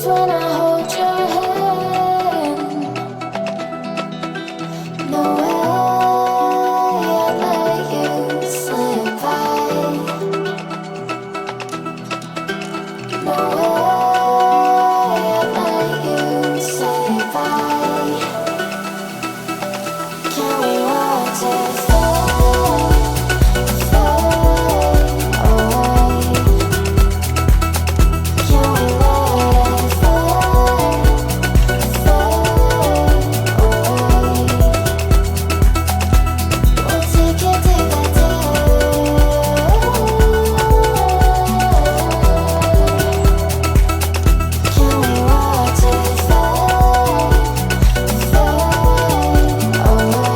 when I hold your hand. No way I'd let you slip by. No way I'd let you say bye. Can we watch it fade, fade away? Can we let it fade, fade away? We'll take it day by day. Can we watch it fade, fade away?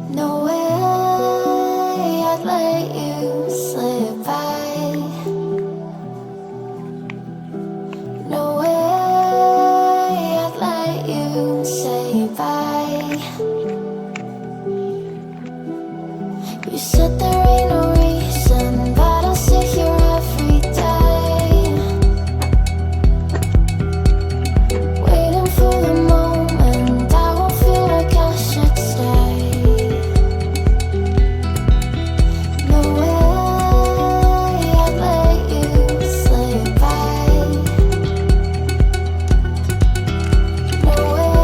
No way I'd let you slip by. No way I'd let you say bye. You said there ain't no reason, but I'll sit here every day, waiting for the moment I won't feel like I should stay. No way I'd let you slip by. No way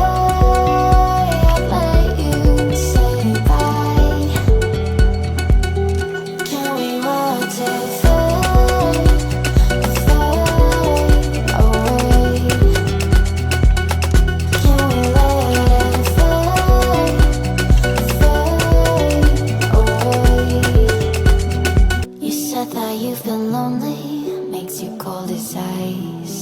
I'd let you say bye. Can we watch it fade, fade away? Can we let it fade, fade away? You said that you've been lonely, makes you cold as ice.